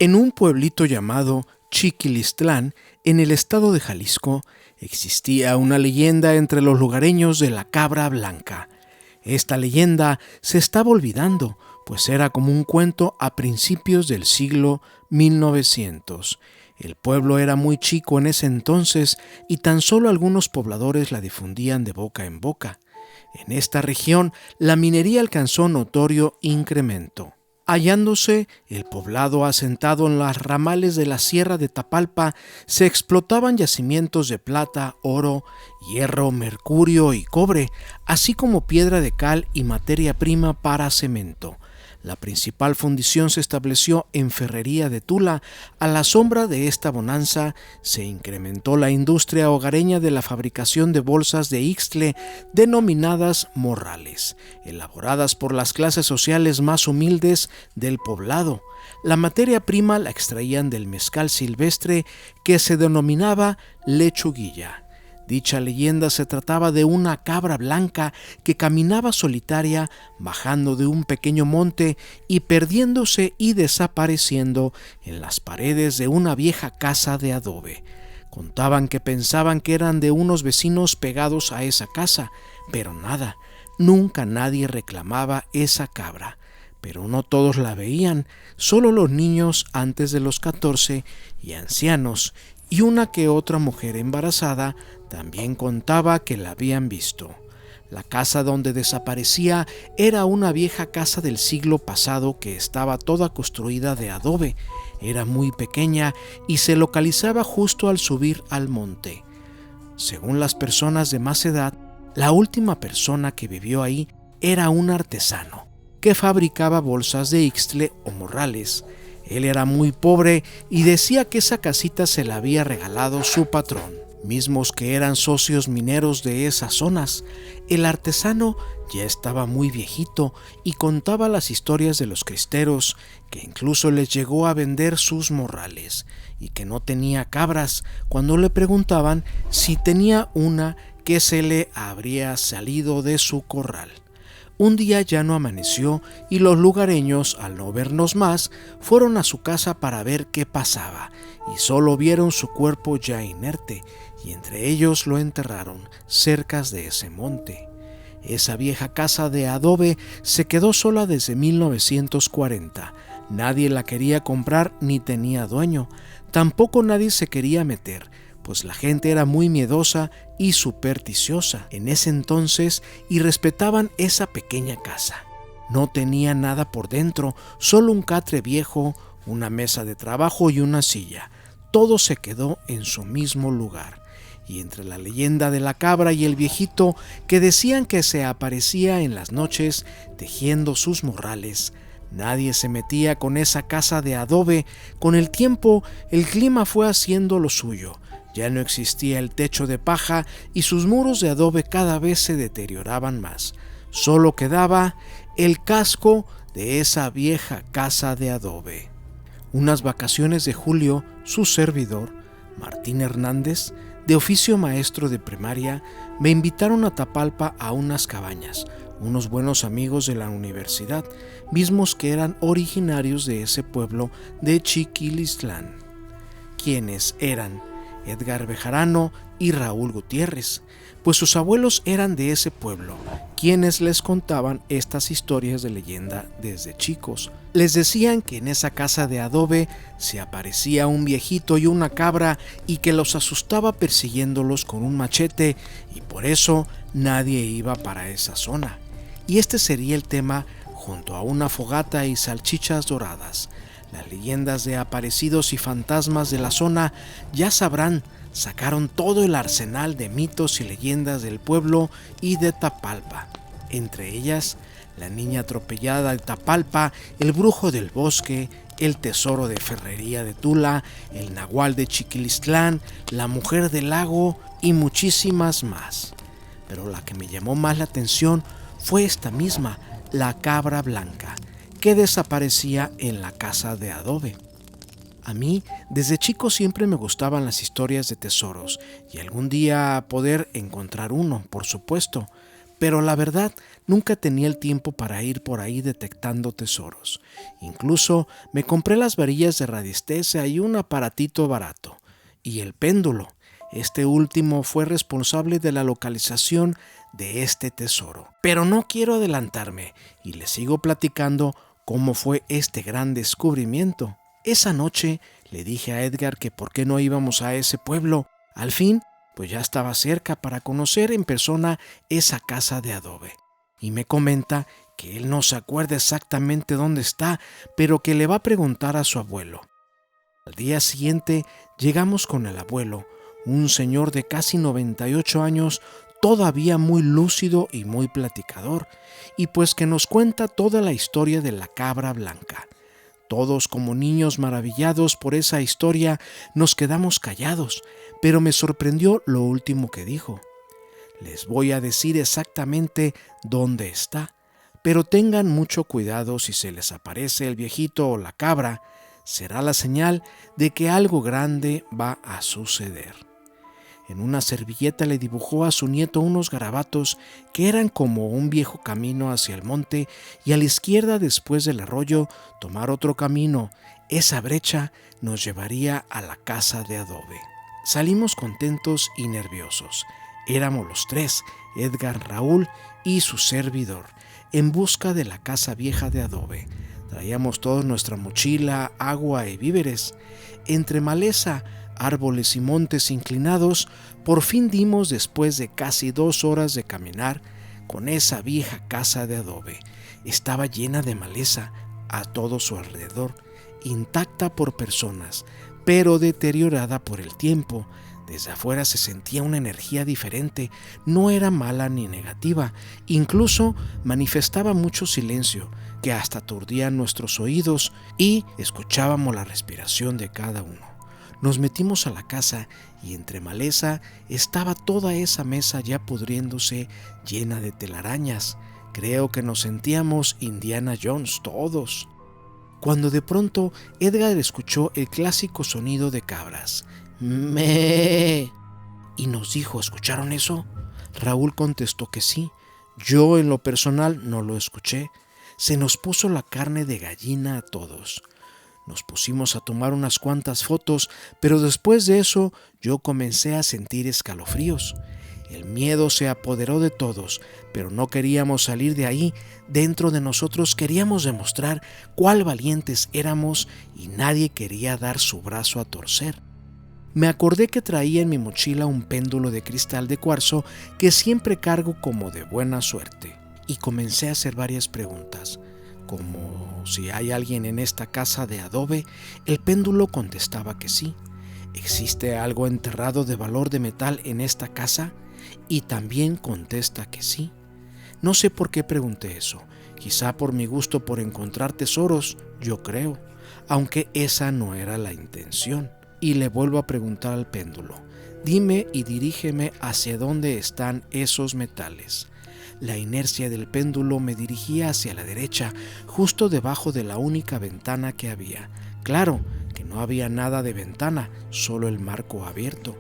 En un pueblito llamado Chiquilistlán, en el estado de Jalisco, existía una leyenda entre los lugareños de la cabra blanca. Esta leyenda se estaba olvidando, pues era como un cuento a principios del siglo 1900. El pueblo era muy chico en ese entonces y tan solo algunos pobladores la difundían de boca en boca. En esta región, la minería alcanzó notorio incremento. Hallándose el poblado asentado en las ramales de la Sierra de Tapalpa, se explotaban yacimientos de plata, oro, hierro, mercurio y cobre, así como piedra de cal y materia prima para cemento. La principal fundición se estableció en Ferrería de Tula. A la sombra de esta bonanza se incrementó la industria hogareña de la fabricación de bolsas de ixtle denominadas morrales, elaboradas por las clases sociales más humildes del poblado. La materia prima la extraían del mezcal silvestre que se denominaba lechuguilla. Dicha leyenda se trataba de una cabra blanca que caminaba solitaria bajando de un pequeño monte y perdiéndose y desapareciendo en las paredes de una vieja casa de adobe. Contaban que pensaban que eran de unos vecinos pegados a esa casa, pero nada, nunca nadie reclamaba esa cabra. Pero no todos la veían, solo los niños antes de los 14 y ancianos, y una que otra mujer embarazada también contaba que la habían visto. La casa donde desaparecía era una vieja casa del siglo pasado que estaba toda construida de adobe. Era muy pequeña y se localizaba justo al subir al monte. Según las personas de más edad, la última persona que vivió ahí era un artesano que fabricaba bolsas de ixtle o morrales. Él era muy pobre y decía que esa casita se la había regalado su patrón, mismos que eran socios mineros de esas zonas. El artesano ya estaba muy viejito y contaba las historias de los cristeros, que incluso les llegó a vender sus morrales, y que no tenía cabras cuando le preguntaban si tenía una que se le habría salido de su corral. Un día ya no amaneció y los lugareños, al no vernos más, fueron a su casa para ver qué pasaba, y solo vieron su cuerpo ya inerte, y entre ellos lo enterraron cerca de ese monte. Esa vieja casa de adobe se quedó sola desde 1940. Nadie la quería comprar ni tenía dueño. Tampoco nadie se quería meter, pues la gente era muy miedosa y supersticiosa en ese entonces y respetaban esa pequeña casa. No tenía nada por dentro, solo un catre viejo, una mesa de trabajo y una silla. Todo se quedó en su mismo lugar. Y entre la leyenda de la cabra y el viejito que decían que se aparecía en las noches tejiendo sus morrales, nadie se metía con esa casa de adobe. Con el tiempo, el clima fue haciendo lo suyo. Ya no existía el techo de paja y sus muros de adobe cada vez se deterioraban más. Solo quedaba el casco de esa vieja casa de adobe. Unas vacaciones de julio, su servidor, Martín Hernández, de oficio maestro de primaria, me invitaron a Tapalpa a unas cabañas, unos buenos amigos de la universidad, mismos que eran originarios de ese pueblo de Chiquilistlán, quienes eran Edgar Bejarano y Raúl Gutiérrez, pues sus abuelos eran de ese pueblo, quienes les contaban estas historias de leyenda desde chicos. Les decían que en esa casa de adobe se aparecía un viejito y una cabra y que los asustaba persiguiéndolos con un machete, y por eso nadie iba para esa zona. Y este sería el tema junto a una fogata y salchichas doradas. Las leyendas de aparecidos y fantasmas de la zona, ya sabrán, sacaron todo el arsenal de mitos y leyendas del pueblo y de Tapalpa. Entre ellas, la niña atropellada de Tapalpa, el brujo del bosque, el tesoro de Ferrería de Tula, el nahual de Chiquilistlán, la mujer del lago y muchísimas más. Pero la que me llamó más la atención fue esta misma, la cabra blanca, que desaparecía en la casa de adobe. A mí, desde chico siempre me gustaban las historias de tesoros y algún día poder encontrar uno, por supuesto. pero la verdad nunca tenía el tiempo para ir por ahí detectando tesoros. Incluso me compré las varillas de radiestesia y un aparatito barato. Y el péndulo. Este último fue responsable de la localización de este tesoro. Pero no quiero adelantarme y les sigo platicando cómo fue este gran descubrimiento. Esa noche le dije a Edgar que por qué no íbamos a ese pueblo. Al fin, pues ya estaba cerca para conocer en persona esa casa de adobe. Y me comenta que él no se acuerda exactamente dónde está, pero que le va a preguntar a su abuelo. Al día siguiente llegamos con el abuelo, un señor de casi 98 años, todavía muy lúcido y muy platicador, y pues que nos cuenta toda la historia de la cabra blanca. Todos, como niños maravillados por esa historia, nos quedamos callados, pero me sorprendió lo último que dijo. Les voy a decir exactamente dónde está, pero tengan mucho cuidado si se les aparece el viejito o la cabra, será la señal de que algo grande va a suceder. En una servilleta le dibujó a su nieto unos garabatos que eran como un viejo camino hacia el monte y a la izquierda, después del arroyo, tomar otro camino. Esa brecha nos llevaría a la casa de adobe. Salimos contentos y nerviosos. Éramos los tres, Edgar, Raúl y su servidor, en busca de la casa vieja de adobe. Traíamos toda nuestra mochila, agua y víveres. Entre maleza, árboles y montes inclinados, por fin dimos, después de casi 2 horas de caminar, con esa vieja casa de adobe. Estaba llena de maleza a todo su alrededor, intacta por personas, pero deteriorada por el tiempo. Desde afuera se sentía una energía diferente, no era mala ni negativa, incluso manifestaba mucho silencio, que hasta aturdía nuestros oídos, y escuchábamos la respiración de cada uno. Nos metimos a la casa y entre maleza estaba toda esa mesa ya pudriéndose, llena de telarañas. Creo que nos sentíamos Indiana Jones todos. Cuando de pronto Edgar escuchó el clásico sonido de cabras. ¡Mee! Y nos dijo, ¿escucharon eso? Raúl contestó que sí. Yo en lo personal no lo escuché. Se nos puso la carne de gallina a todos. Nos pusimos a tomar unas cuantas fotos, pero después de eso yo comencé a sentir escalofríos. El miedo se apoderó de todos, pero no queríamos salir de ahí. Dentro de nosotros queríamos demostrar cuál valientes éramos y nadie quería dar su brazo a torcer. Me acordé que traía en mi mochila un péndulo de cristal de cuarzo que siempre cargo como de buena suerte, y comencé a hacer varias preguntas. Como si hay alguien en esta casa de adobe. El péndulo contestaba que sí. ¿Existe algo enterrado de valor de metal en esta casa? Y también contesta que sí. No sé por qué pregunté eso. Quizá por mi gusto por encontrar tesoros, yo creo, aunque esa no era la intención. Y le vuelvo a preguntar al péndulo. Dime y dirígeme hacia dónde están esos metales. La inercia del péndulo me dirigía hacia la derecha, justo debajo de la única ventana que había. Claro que no había nada de ventana, solo el marco abierto.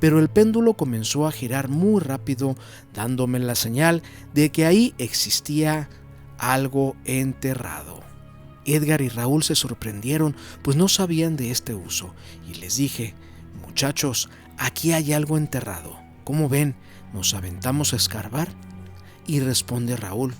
Pero el péndulo comenzó a girar muy rápido, dándome la señal de que ahí existía algo enterrado. Edgar y Raúl se sorprendieron, pues no sabían de este uso, y les dije, muchachos, aquí hay algo enterrado. ¿Cómo ven? ¿Nos aventamos a escarbar? Y responde Raúl,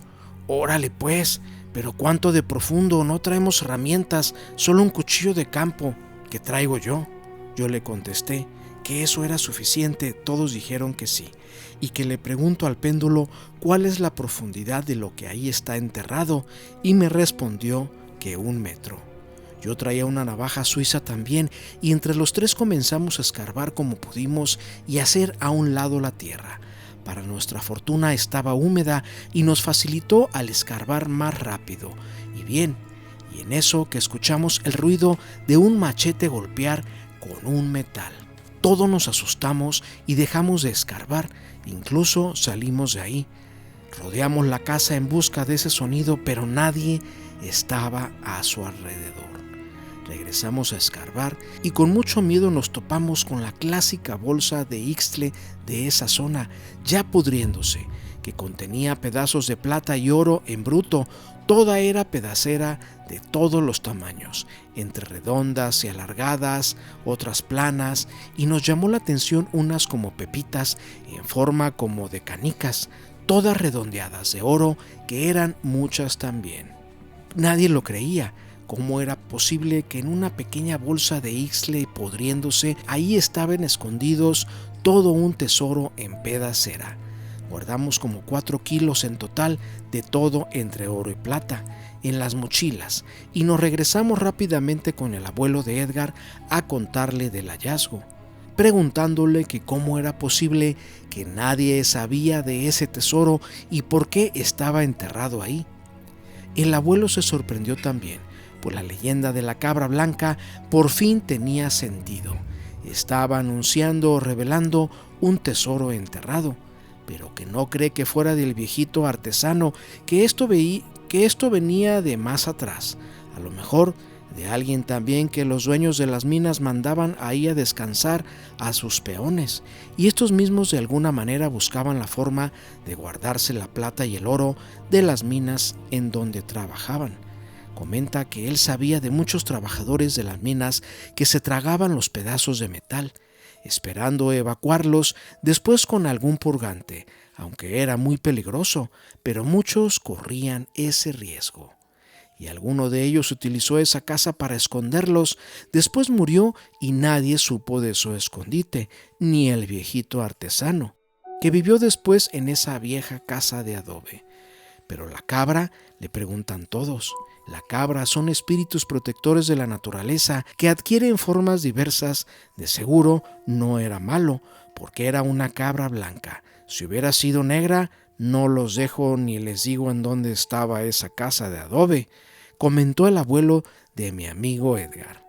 órale pues, pero ¿cuánto de profundo? No traemos herramientas, solo un cuchillo de campo que traigo yo. Yo le contesté que eso era suficiente, todos dijeron que sí, y que le pregunto al péndulo cuál es la profundidad de lo que ahí está enterrado, y me respondió que 1 metro. Yo traía una navaja suiza también, y entre los tres comenzamos a escarbar como pudimos y hacer a un lado la tierra. Para nuestra fortuna estaba húmeda y nos facilitó al escarbar más rápido. Y bien, y en eso que escuchamos el ruido de un machete golpear con un metal. Todos nos asustamos y dejamos de escarbar, incluso salimos de ahí. Rodeamos la casa en busca de ese sonido, pero nadie estaba a su alrededor. Regresamos a escarbar y con mucho miedo nos topamos con la clásica bolsa de ixtle de esa zona, ya pudriéndose, que contenía pedazos de plata y oro en bruto. Toda era pedacera de todos los tamaños, entre redondas y alargadas, otras planas, y nos llamó la atención unas como pepitas en forma como de canicas, todas redondeadas de oro, que eran muchas también. Nadie lo creía. ¿Cómo era posible que en una pequeña bolsa de ixtle podriéndose ahí estaban escondidos todo un tesoro en pedacera? Guardamos como 4 kilos en total de todo entre oro y plata en las mochilas y nos regresamos rápidamente con el abuelo de Edgar a contarle del hallazgo, preguntándole que cómo era posible que nadie sabía de ese tesoro y por qué estaba enterrado ahí. El abuelo se sorprendió también, pues la leyenda de la cabra blanca por fin tenía sentido. Estaba anunciando o revelando un tesoro enterrado, pero que no cree que fuera del viejito artesano, que esto venía de más atrás, a lo mejor de alguien también que los dueños de las minas mandaban ahí a descansar a sus peones, y estos mismos de alguna manera buscaban la forma de guardarse la plata y el oro de las minas en donde trabajaban. Comenta que él sabía de muchos trabajadores de las minas que se tragaban los pedazos de metal, esperando evacuarlos después con algún purgante, aunque era muy peligroso, pero muchos corrían ese riesgo. Y alguno de ellos utilizó esa casa para esconderlos. Después murió y nadie supo de su escondite, ni el viejito artesano, que vivió después en esa vieja casa de adobe. Pero la cabra, le preguntan todos. La cabra son espíritus protectores de la naturaleza que adquieren formas diversas. De seguro no era malo, porque era una cabra blanca. Si hubiera sido negra, no los dejo ni les digo en dónde estaba esa casa de adobe, comentó el abuelo de mi amigo Edgar.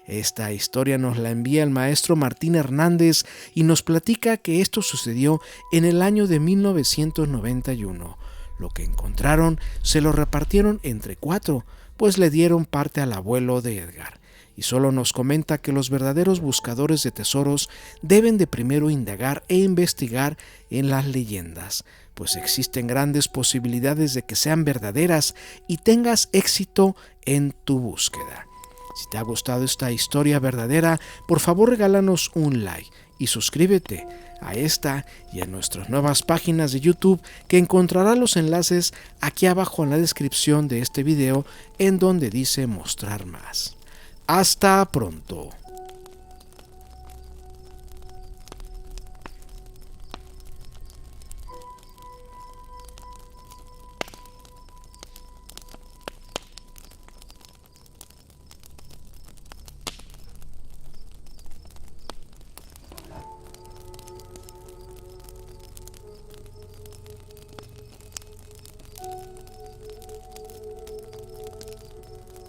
Esta historia nos la envía el maestro Martín Hernández y nos platica que esto sucedió en el año de 1991. Lo que encontraron se lo repartieron entre 4, pues le dieron parte al abuelo de Edgar. Y solo nos comenta que los verdaderos buscadores de tesoros deben de primero indagar e investigar en las leyendas, pues existen grandes posibilidades de que sean verdaderas y tengas éxito en tu búsqueda. Si te ha gustado esta historia verdadera, por favor regálanos un like y suscríbete a esta y a nuestras nuevas páginas de YouTube, que encontrarás los enlaces aquí abajo en la descripción de este video, en donde dice mostrar más. Hasta pronto.